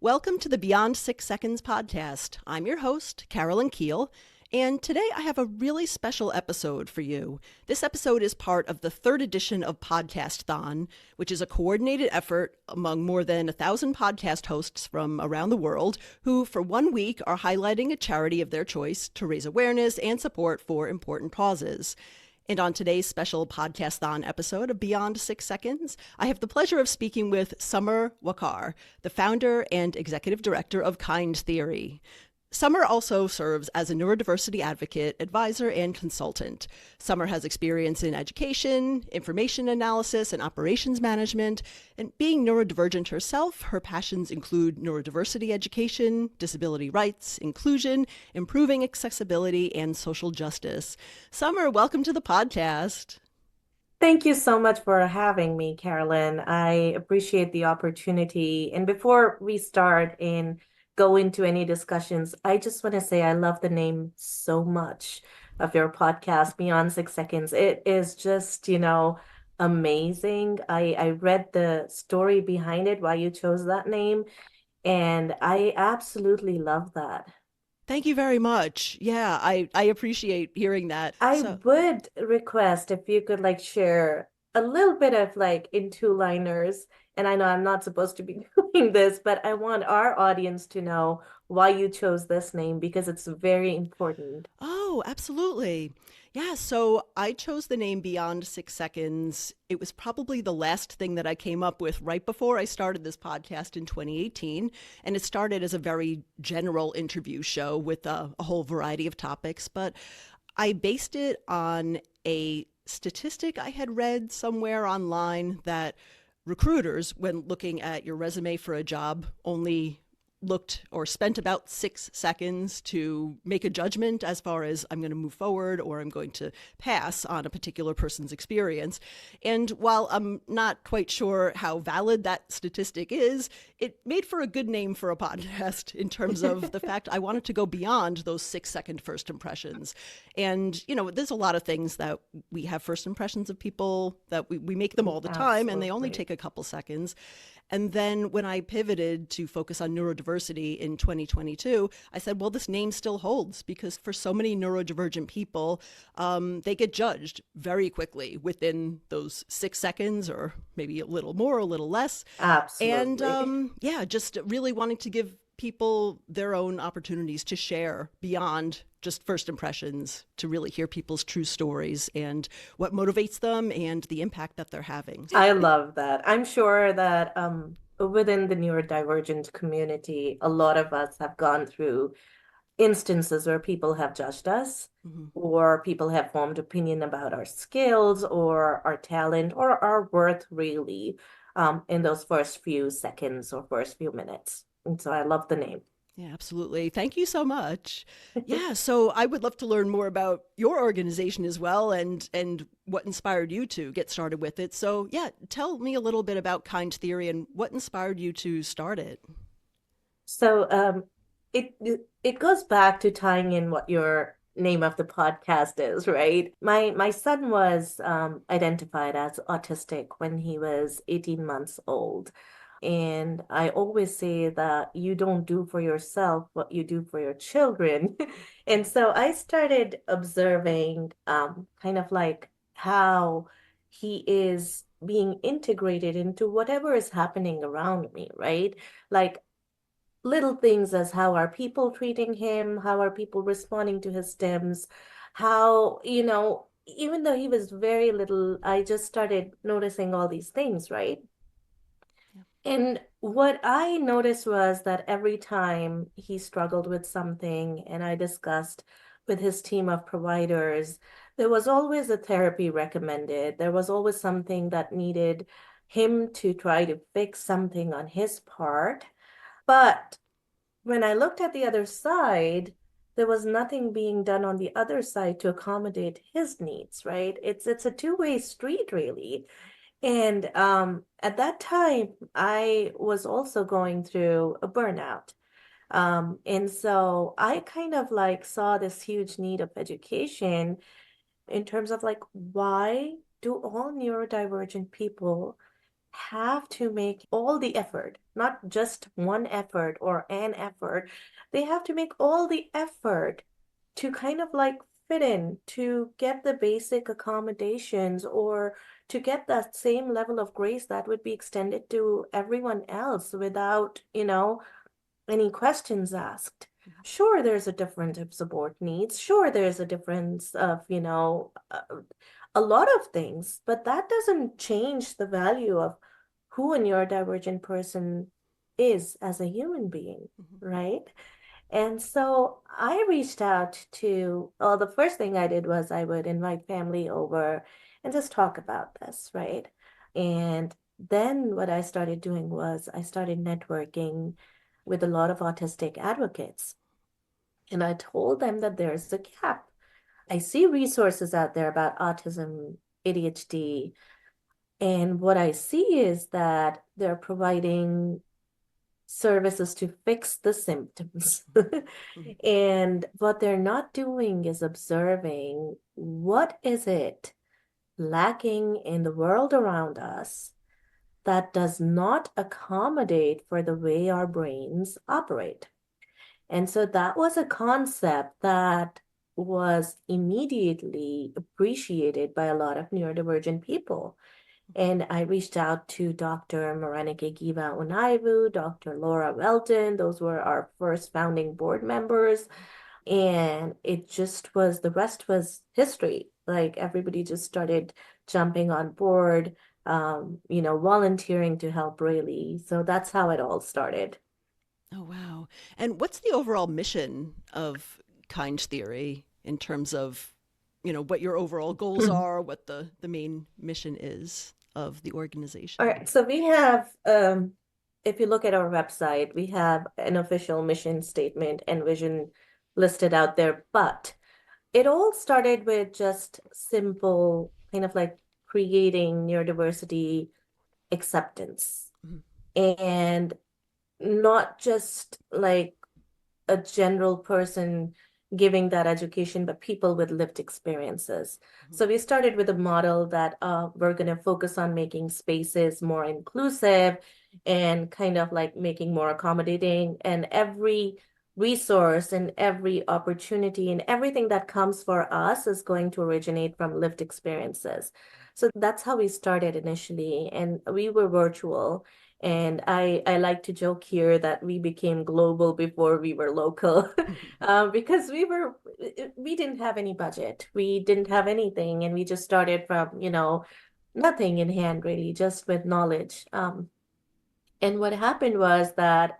Welcome to the Beyond 6 Seconds podcast. I'm your host, Carolyn Keel, and today I have a really special episode for you. This episode is part of the third edition of Podcast-thon, which is a coordinated effort among more than 1,000 podcast hosts from around the world who, for 1 week, are highlighting a charity of their choice to raise awareness and support for important causes. And on today's special Podcast-thon episode of Beyond 6 Seconds, I have the pleasure of speaking with Samar Waqar, the founder and executive director of Kind Theory. Samar also serves as a neurodiversity advocate, advisor, and consultant. Samar has experience in education, information analysis, and operations management. And being neurodivergent herself, her passions include neurodiversity education, disability rights, inclusion, improving accessibility, and social justice. Samar, welcome to the podcast. Thank you so much for having me, Carolyn. I appreciate the opportunity. And before we start and go into any discussions, I just want to say I love the name so much of your podcast, Beyond 6 Seconds. It is just, amazing. I read the story behind it, why you chose that name, and I absolutely love that. Thank you very much. Yeah, I appreciate hearing that. I So, would request if you could share a little bit of in two-liners. And I know I'm not supposed to be doing this, but I want our audience to know why you chose this name because it's very important. oh, absolutely. Yeah, so I chose the name Beyond 6 Seconds. It was probably the last thing that I came up with right before I started this podcast in 2018. And it started as a very general interview show with a whole variety of topics. But I based it on a statistic I had read somewhere online that recruiters, when looking at your resume for a job, only looked or spent about 6 seconds to make a judgment as far as I'm going to move forward or I'm going to pass on a particular person's experience. And while I'm not quite sure how valid that statistic is, it made for a good name for a podcast in terms of the fact I wanted to go beyond those 6-second first impressions. And, there's a lot of things that we have first impressions of people that we make them all the time and they only Absolutely. take a couple seconds. And then when I pivoted to focus on neurodiversity in 2022, I said, well, this name still holds because for so many neurodivergent people, they get judged very quickly within those 6 seconds or maybe a little more, a little less. And Absolutely. just really wanting to give people their own opportunities to share beyond just first impressions, to really hear people's true stories and what motivates them and the impact that they're having. I love that. I'm sure that within the neurodivergent community, a lot of us have gone through instances where people have judged us Mhm. or people have formed opinion about our skills or our talent or our worth really in those first few seconds or first few minutes. And so I love the name. Yeah, absolutely. Thank you so much. Yeah, so I would love to learn more about your organization as well and what inspired you to get started with it. So, yeah, tell me a little bit about Kind Theory and what inspired you to start it. So it goes back to tying in what your name of the podcast is, right? My son was identified as autistic when he was 18 months old. And I always say that you don't do for yourself what you do for your children. And so I started observing kind of how he is being integrated into whatever is happening around me, right? Like little things as how are people treating him, how are people responding to his stems, how, even though he was very little, I just started noticing all these things, right? Yeah. And what I noticed was that every time he struggled with something and I discussed with his team of providers, there was always a therapy recommended. There was always something that needed him to try to fix something on his part. But when I looked at the other side, there was nothing being done on the other side to accommodate his needs, right? It's a two-way street, really. And at that time, I was also going through a burnout. And so I kind of saw this huge need of education in terms of why do all neurodivergent people have to make all the effort, not just one effort or an effort. They have to make all the effort to kind of like fit in, to get the basic accommodations or to get that same level of grace that would be extended to everyone else without, any questions asked. Sure, there's a difference of support needs. Sure, there's a difference of, a lot of things, but that doesn't change the value of who a neurodivergent person is as a human being, Mhm. right? And so I reached out to, well, the first thing I did was I would invite family over and just talk about this, right? And then what I started doing was I started networking with a lot of autistic advocates. And I told them that there's a gap. I see resources out there about autism, ADHD, and what I see is that they're providing services to fix the symptoms. Mhm. And what they're not doing is observing what is it lacking in the world around us that does not accommodate for the way our brains operate. And so that was a concept that was immediately appreciated by a lot of neurodivergent people. And I reached out to Dr. Maranike Giva Onaivu, Dr. Laura Welton. Those were our first founding board members. And it just was, the rest was history. Like everybody just started jumping on board, volunteering to help really. So that's how it all started. Oh, wow. And what's the overall mission of Kind Theory in terms of, what your overall goals are, what the main mission is of the All organization? right, so we have, if you look at our website, we have an official mission statement and vision listed out there, but it all started with just simple kind of like creating neurodiversity acceptance Mhm. and not just like a general person giving that education, but people with lived experiences. Mhm. So we started with a model that we're going to focus on making spaces more inclusive and kind of like making more accommodating, and every resource and every opportunity and everything that comes for us is going to originate from lived experiences. So that's how we started initially, and we were virtual. And I like to joke here that we became global before we were local, because we didn't have any budget, we didn't have anything, and we just started from, nothing in hand really, just with knowledge. And what happened was that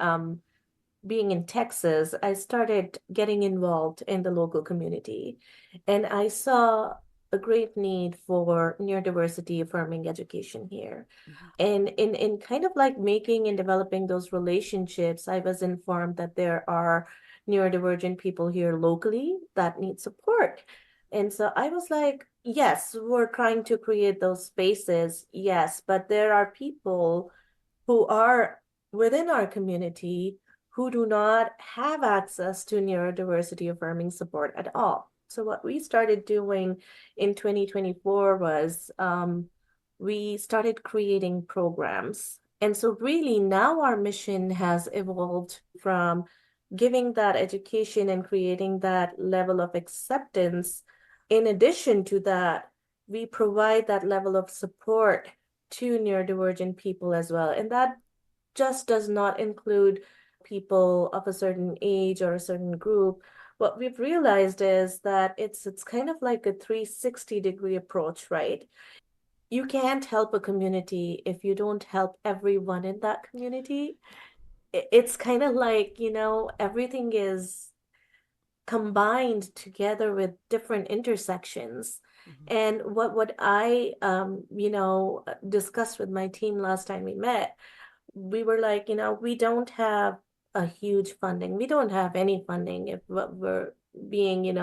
being in Texas, I started getting involved in the local community, and I saw a great need for neurodiversity affirming education here. Mhm. And in kind of like making and developing those relationships, I was informed that there are neurodivergent people here locally that need support. And so I was like, yes, we're trying to create those spaces, yes, but there are people who are within our community who do not have access to neurodiversity affirming support at all. So what we started doing in 2024 was we started creating programs. And so really now our mission has evolved from giving that education and creating that level of acceptance. In addition to that, we provide that level of support to neurodivergent people as well. And that just does not include people of a certain age or a certain group. What we've realized is that it's kind of like a 360-degree approach, right? You can't help a community if you don't help everyone in that community. It's kind of like, everything is combined together with different intersections. Mhm. And what I discussed with my team last time we met, we were like, we don't have a huge funding. We don't have any funding if we're being,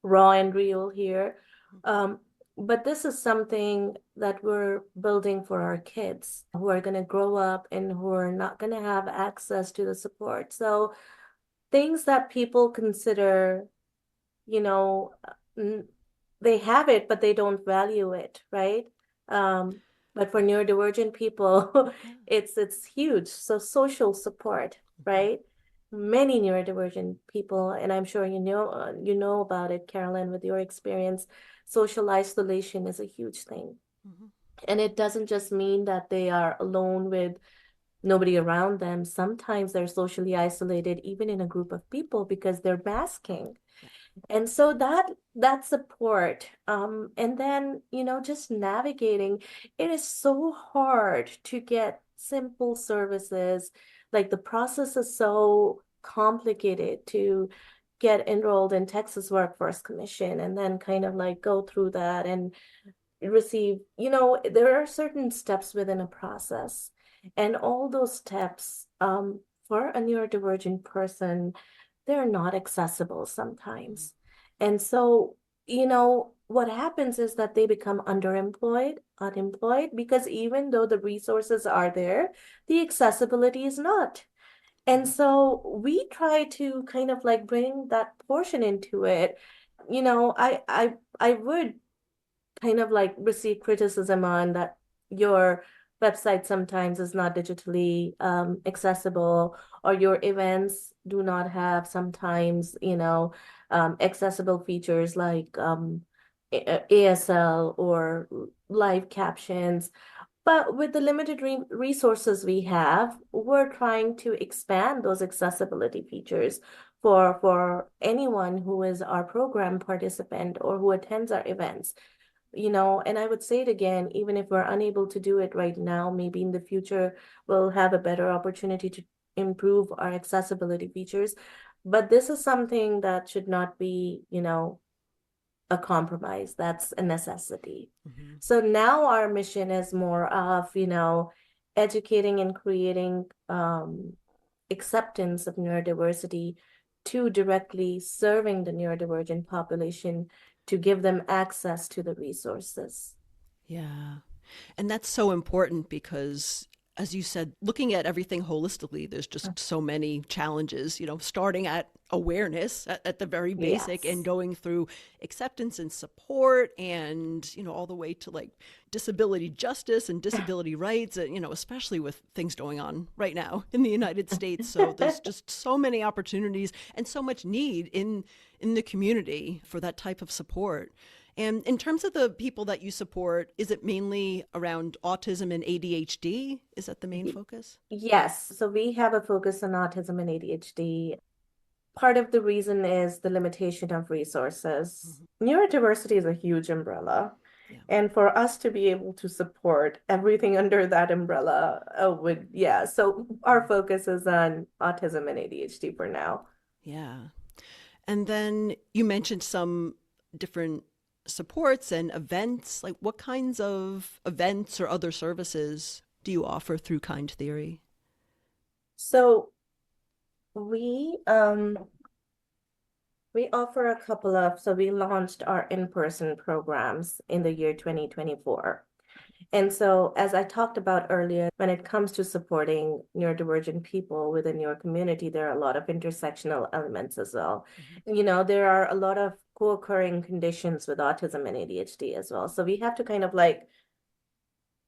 raw and real here. Um, but this is something that we're building for our kids who are going to grow up and who are not going to have access to the support. So things that people consider, you know, they have it, but they don't value it, right? Um, But for neurodivergent people, Yeah. it's huge. So social support, Mhm. right? Many neurodivergent people, and I'm sure you know about it, Carolyn, with your experience. Social isolation is a huge thing. Mhm. And it doesn't just mean that they are alone with nobody around them. Sometimes they're socially isolated, even in a group of people, because they're masking. Yeah. And so that support, and then, just navigating, it is so hard to get simple services. Like the process is so complicated to get enrolled in Texas Workforce Commission and then kind of like go through that and receive, there are certain steps within a process. And all those steps, for a neurodivergent person, they're not accessible Mhm. sometimes. And so, what happens is that they become underemployed, unemployed, because even though the resources are there, the accessibility is not. And so we try to kind of like bring that portion into it. I would kind of like receive criticism on that your website sometimes is not digitally accessible, or your events do not have sometimes, accessible features like ASL or live captions. But with the limited resources we have, we're trying to expand those accessibility features for anyone who is our program participant or who attends our events. And I would say it again, even if we're unable to do it right now, maybe in the future we'll have a better opportunity to improve our accessibility features. But this is something that should not be, a compromise. That's a necessity. Mhm. So now our mission is more of, educating and creating acceptance of neurodiversity to directly serving the neurodivergent population to give them access to the resources. Yeah. And that's so important because, as you said, looking at everything holistically, there's just so many challenges, starting at awareness at the very basic and Yes. going through acceptance and support and, all the way to like disability justice and disability rights, especially with things going on right now in the United States. So there's just so many opportunities and so much need in the community for that type of support. And in terms of the people that you support, is it mainly around autism and ADHD? Is that the main focus? Yes, so we have a focus on autism and ADHD. Part of the reason is the limitation of resources. Mhm. Neurodiversity is a huge umbrella. Yeah. And for us to be able to support everything under that umbrella, yeah. So our Mhm. focus is on autism and ADHD for now. Yeah. And then you mentioned some different supports and events. Like, what kinds of events or other services do you offer through Kind Theory? So we um we offer a couple of, so we launched our in-person programs in the year 2024. And so, as I talked about earlier, when it comes to supporting neurodivergent people within your community, there are a lot of intersectional elements as well. Mhm. There are a lot of co-occurring conditions with autism and ADHD as well. So we have to kind of like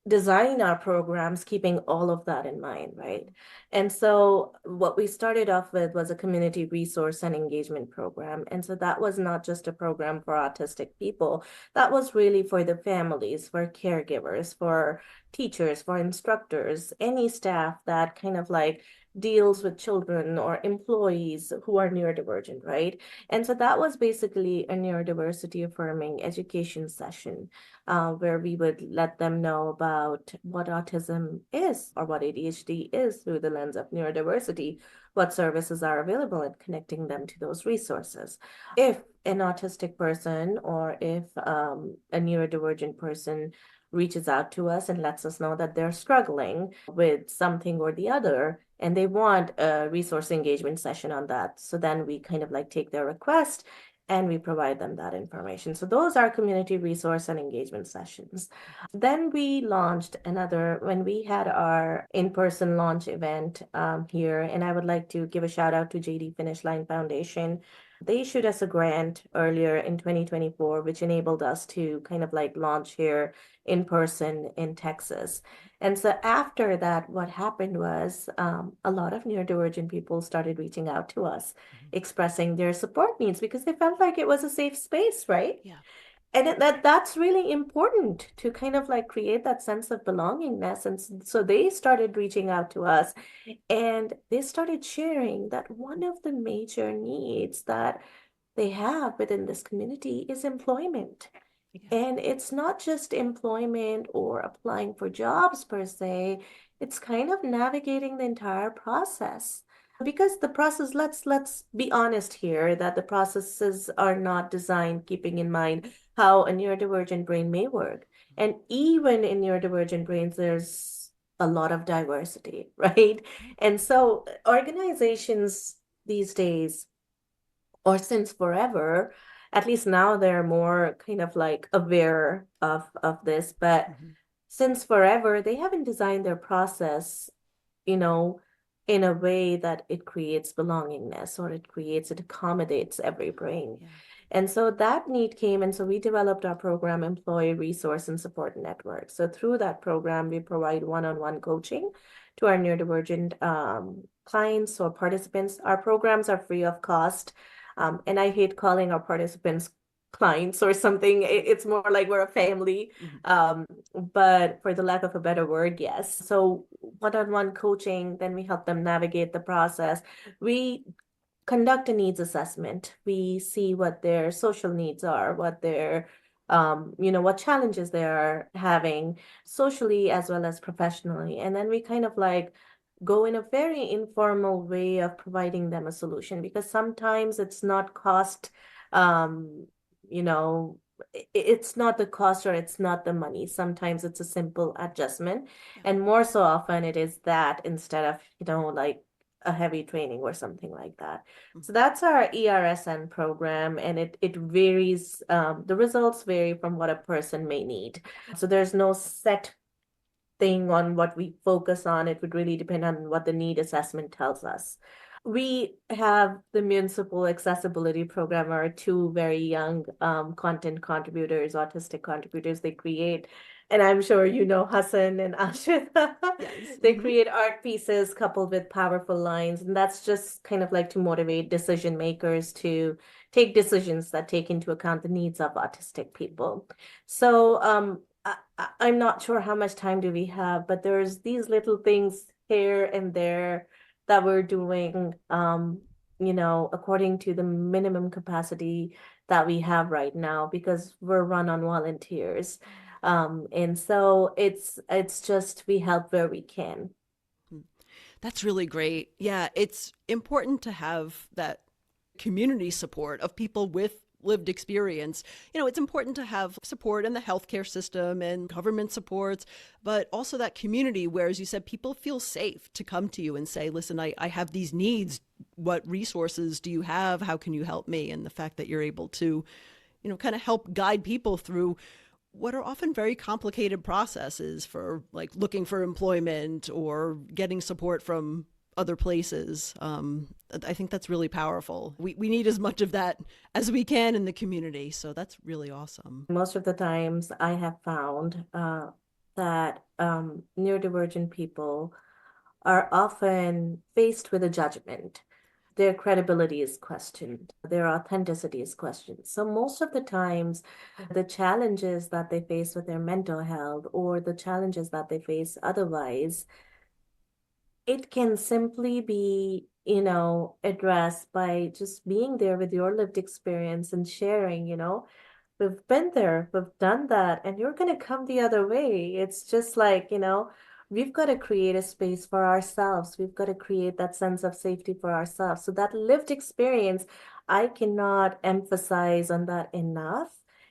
design our programs keeping all of that in mind, right? And so what we started off with was a community resource and engagement program. And so that was not just a program for autistic people, that was really for the families, for caregivers, for teachers, for instructors, any staff that kind of like deals with children or employees who are neurodivergent, right? And so that was basically a neurodiversity affirming education session, where we would let them know about what autism is or what ADHD is through the lens of neurodiversity, what services are available, and connecting them to those resources. If an autistic person or if a neurodivergent person reaches out to us and lets us know that they're struggling with something or the other, and they want a resource engagement session on that. So then we kind of like take their request and we provide them that information. So those are community resource and engagement sessions. Then we launched another, when we had our in-person launch event here, and I would like to give a shout out to JD Finish Line Foundation. They issued us a grant earlier in 2024, which enabled us to kind of like launch here in person in Texas. And so after that, what happened was a lot of neurodivergent people started reaching out to us, Mhm. expressing their support needs because they felt like it was a safe space, right? Yeah. And that's really important to kind of like create that sense of belongingness. And so they started reaching out to us and they started sharing that one of the major needs that they have within this community is employment. Yeah. And it's not just employment or applying for jobs per se, it's kind of navigating the entire process. Because the process, let's be honest here, that the processes are not designed keeping in mind how a neurodivergent brain may work. And even in neurodivergent brains, there's a lot of diversity, right? Right. And so organizations these days, or since forever, at least now they're more kind of like aware of this, but Mhm. since forever, they haven't designed their process, you know, in a way that it creates belongingness or it accommodates every brain. Yeah. And so that need came, and so we developed our program, Employee Resource and Support Network. So through that program, we provide one-on-one coaching to our neurodivergent clients or participants. Our programs are free of cost. And I hate calling our participants clients or something. It's more like we're a family. Mhm. But for the lack of a better word, yes. So one-on-one coaching, then we help them navigate the process. We conduct a needs assessment. We see what their social needs are, what their what challenges they are having socially as well as professionally. And then we kind of like go in a very informal way of providing them a solution because sometimes it's not cost, um, you know, it's not the cost or it's not the money. Sometimes it's a simple adjustment. Yeah. And more so often it is that instead of, like a heavy training or something like that. Mhm. So that's our ERSN program, and it varies. The results vary from what a person may need. So there's no set thing on what we focus on. It would really depend on what the need assessment tells us. We have the municipal accessibility program, our two very young content contributors, autistic contributors. They create, and I'm sure you know Hassan and Ashita. Yes. They Hmm. create art pieces coupled with powerful lines, and that's just kind of like to motivate decision makers to take decisions that take into account the needs of autistic people. So I'm not sure how much time do we have, but there's these little things here and there that we're doing, according to the minimum capacity that we have right now because we're run on volunteers. And so it's just we help where we can. That's really great. Yeah, it's important to have that community support of people with lived experience. It's important to have support in the healthcare system and government supports, but also that community where, as you said, people feel safe to come to you and say, listen, I have these needs. What resources do you have? How can you help me? And the fact that you're able to, kind of help guide people through what are often very complicated processes for like looking for employment or getting support from other places. I think that's really powerful. We need as much of that as we can in the community. So that's really awesome. Most of the times I have found that neurodivergent people are often faced with a judgment. Their credibility is questioned, their authenticity is questioned. So most of the times, the challenges that they face with their mental health or the challenges that they face otherwise, it can simply be, addressed by just being there with your lived experience and sharing, we've been there, we've done that, and you're going to come the other way. It's just like, we've got to create a space for ourselves. We've got to create that sense of safety for ourselves. So that lived experience, I cannot emphasize on that enough.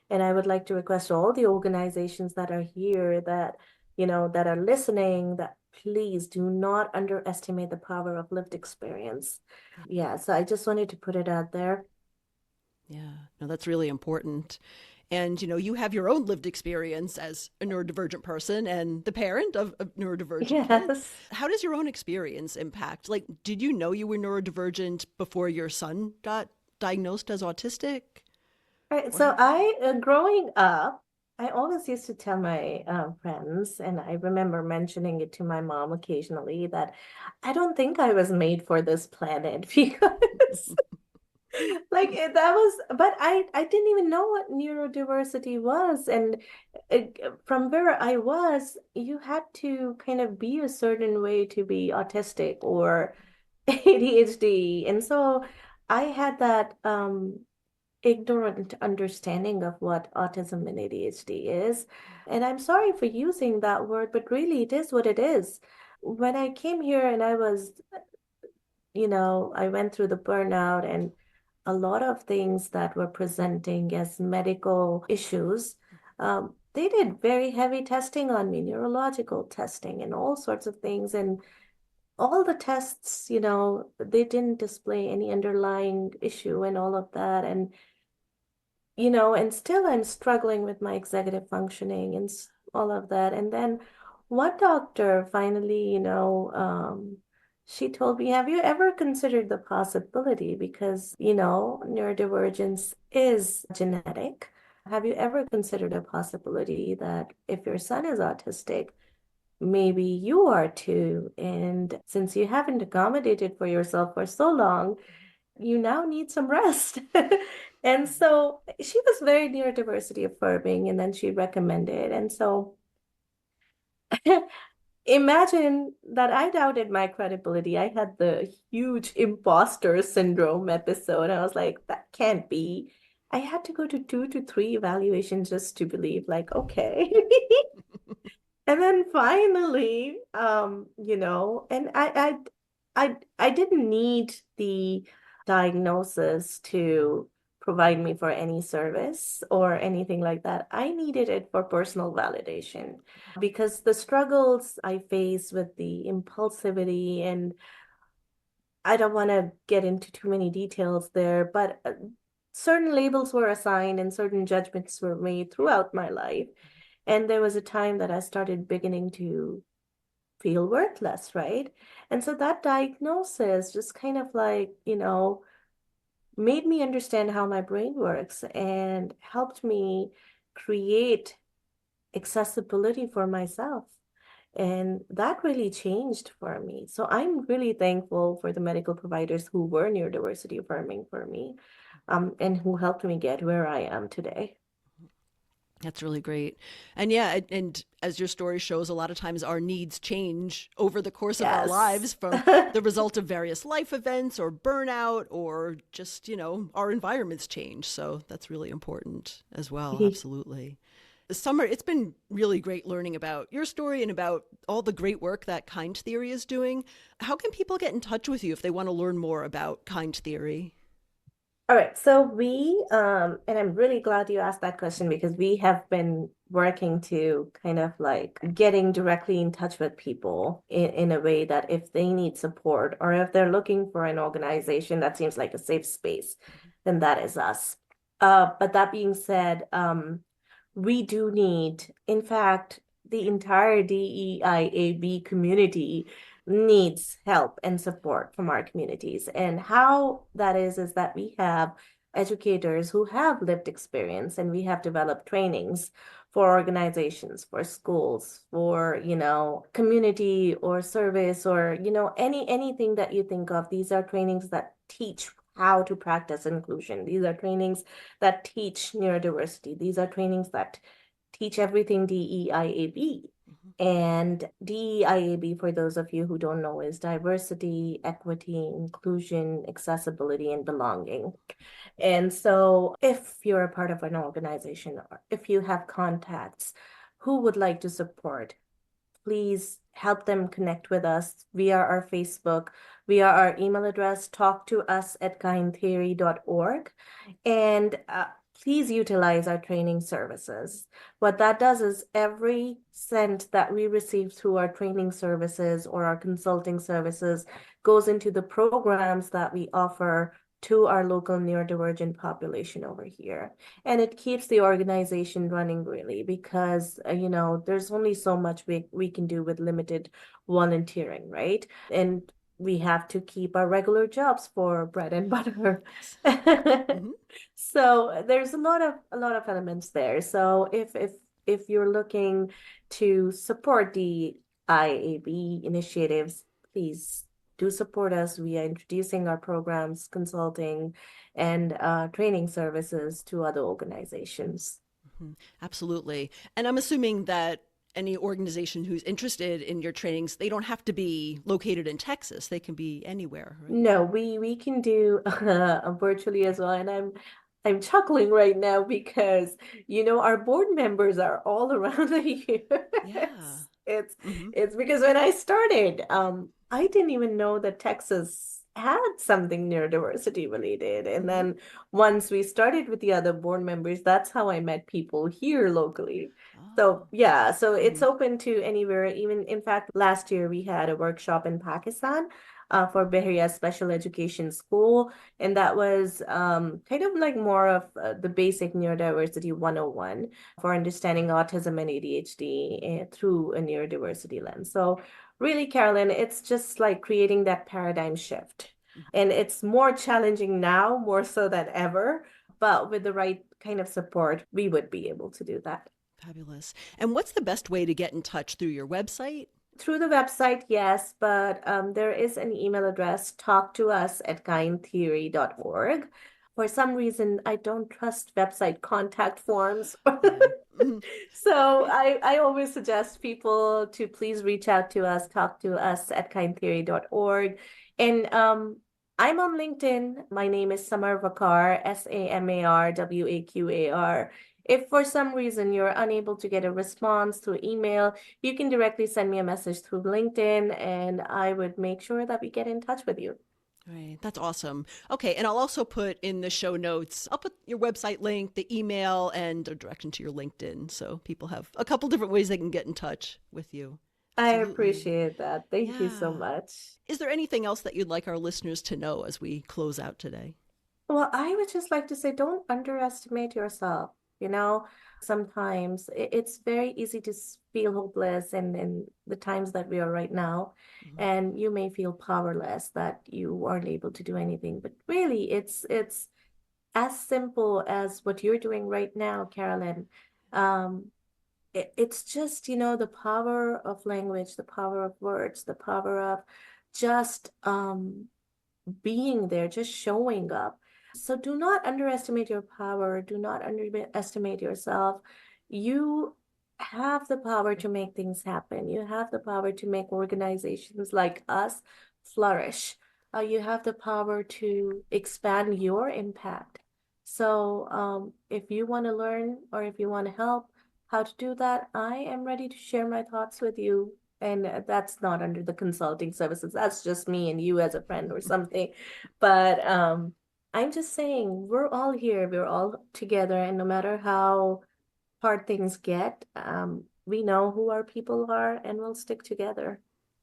And I would like to request all the organizations that are here that, that are listening, that please do not underestimate the power of lived experience. Yeah, so I just wanted to put it out there. Yeah, no, that's really important. And, you have your own lived experience as a neurodivergent person and the parent of neurodivergent kids. Yes. How does your own experience impact? Like, did you know you were neurodivergent before your son got diagnosed as autistic? Right. What So happened? growing up, I always used to tell my friends, and I remember mentioning it to my mom occasionally, that I don't think I was made for this planet because that was, but I didn't even know what neurodiversity was. And from where I was, you had to kind of be a certain way to be autistic or ADHD. And so I had that ignorant understanding of what autism and ADHD is. And I'm sorry for using that word, but really it is what it is. When I came here and I went through the burnout and a lot of things that were presenting as medical issues. They did very heavy testing on me, neurological testing and all sorts of things. And all the tests, they didn't display any underlying issue and all of that. And still I'm struggling with my executive functioning and all of that. And then one doctor finally, she told me, have you ever considered the possibility? Because, neurodivergence is genetic. Have you ever considered a possibility that if your son is autistic, maybe you are too? And since you haven't accommodated for yourself for so long, you now need some rest. And so she was very neurodiversity affirming, and then she recommended. And so imagine that I doubted my credibility. I had the huge imposter syndrome episode. I was like, that can't be. I had to go to 2 to 3 evaluations just to believe, like, okay. And then finally, and I didn't need the diagnosis to provide me for any service or anything like that. I needed it for personal validation because the struggles I face with the impulsivity, and I don't want to get into too many details there, but certain labels were assigned and certain judgments were made throughout my life. And there was a time that I started beginning to feel worthless, right? And so that diagnosis just kind of made me understand how my brain works and helped me create accessibility for myself. And that really changed for me. So I'm really thankful for the medical providers who were neurodiversity affirming for me, and who helped me get where I am today. That's really great. And yeah, and as your story shows, a lot of times our needs change over the course of our Yes. lives from the result of various life events or burnout or just, our environments change. So that's really important as well. Absolutely. Summer, it's been really great learning about your story and about all the great work that Kind Theory is doing. How can people get in touch with you if they want to learn more about Kind Theory? All right, so and I'm really glad you asked that question because we have been working to kind of like getting directly in touch with people in a way that if they need support or if they're looking for an organization that seems like a safe space, then that is us. But that being said, we do need, in fact, the entire DEIAB community needs help and support from our communities. And how that is that we have educators who have lived experience and we have developed trainings for organizations, for schools, for, community or service or, anything that you think of. These are trainings that teach how to practice inclusion. These are trainings that teach neurodiversity. These are trainings that teach everything DEIAB. And DEIAB, for those of you who don't know, is diversity, equity, inclusion, accessibility, and belonging. And so if you're a part of an organization or if you have contacts who would like to support, please help them connect with us via our Facebook, via our email address, talktous@kindtheory.org. And please utilize our training services. What that does is every cent that we receive through our training services or our consulting services goes into the programs that we offer to our local neurodivergent population over here. And it keeps the organization running really because, there's only so much we can do with limited volunteering, right? And we have to keep our regular jobs for bread and butter. Yes. Hmm. So there's a lot of elements there. So if you're looking to support the IAB initiatives, please do support us. We are introducing our programs, consulting, and training services to other organizations. Hmm. Absolutely. And I'm assuming that any organization who's interested in your trainings, they don't have to be located in Texas. They can be anywhere, right? No, we can do virtually as well, and I'm chuckling right now because our board members are all around the Yeah. US. It's Hmm. it's because when I started, I didn't even know that Texas had something neurodiversity related, and Hmm. then once we started with the other board members, that's how I met people here locally. So Oh. yeah, so it's Hmm. open to anywhere. Even in fact, last year we had a workshop in Pakistan for Behria Special Education School. And that was kind of like more of the basic neurodiversity 101 for understanding autism and ADHD through a neurodiversity lens. So, really, Carolyn, it's just like creating that paradigm shift. And it's more challenging now, more so than ever. But with the right kind of support, we would be able to do that. Fabulous. And what's the best way to get in touch? Through your website? Through the website, yes, but there is an email address, talktous@kindtheory.org. For some reason, I don't trust website contact forms. Yeah. Mhm. So I always suggest people to please reach out to us, talk to us at kindtheory.org. And I'm on LinkedIn. My name is Samar Waqar, SamarWaqar. If for some reason you're unable to get a response through email, you can directly send me a message through LinkedIn and I would make sure that we get in touch with you. Right. That's awesome. Okay. And I'll also put in the show notes, I'll put your website link, the email, and a direction to your LinkedIn. So people have a couple different ways they can get in touch with you. I Absolutely. appreciate that. Thank you so Yeah. much. Is there anything else that you'd like our listeners to know as we close out today? Well, I would just like to say, don't underestimate yourself. You know, sometimes it's very easy to feel hopeless in the times that we are right now. Mhm. And you may feel powerless that you aren't able to do anything. But really, it's as simple as what you're doing right now, Carolyn. Um, it's just, the power of language, the power of words, the power of just being there, just showing up. So do not underestimate your power. Do not underestimate yourself. You have the power to make things happen. You have the power to make organizations like us flourish. You have the power to expand your impact. So if you want to learn or if you want to help how to do that, I am ready to share my thoughts with you. And that's not under the consulting services. That's just me and you as a friend or something. But I'm just saying, we're all here. We're all together. And no matter how hard things get, we know who our people are and we'll stick together.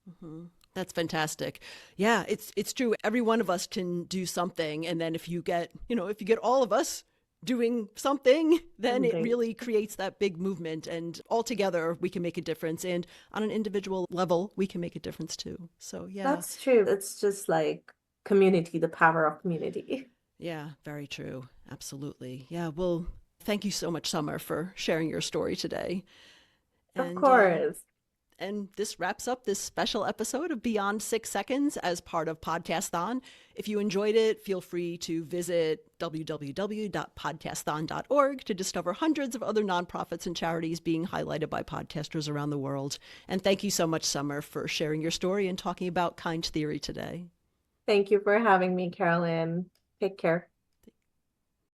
Mhm. That's fantastic. Yeah, it's true. Every one of us can do something, and then if you get all of us doing something, then it Right. really creates that big movement, and all together we can make a difference. And on an individual level, we can make a difference too. So yeah, That's true. It's just like community, the power of community. yeah, very true. Absolutely. Yeah. Well, thank you so much, Summer, for sharing your story today. Of And course. And this wraps up this special episode of Beyond 6 Seconds as part of Podcasthon. If you enjoyed it, feel free to visit www.podcasthon.org to discover hundreds of other nonprofits and charities being highlighted by podcasters around the world. And thank you so much, Summer, for sharing your story and talking about kind theory today. Thank you for having me, Carolyn. Take care.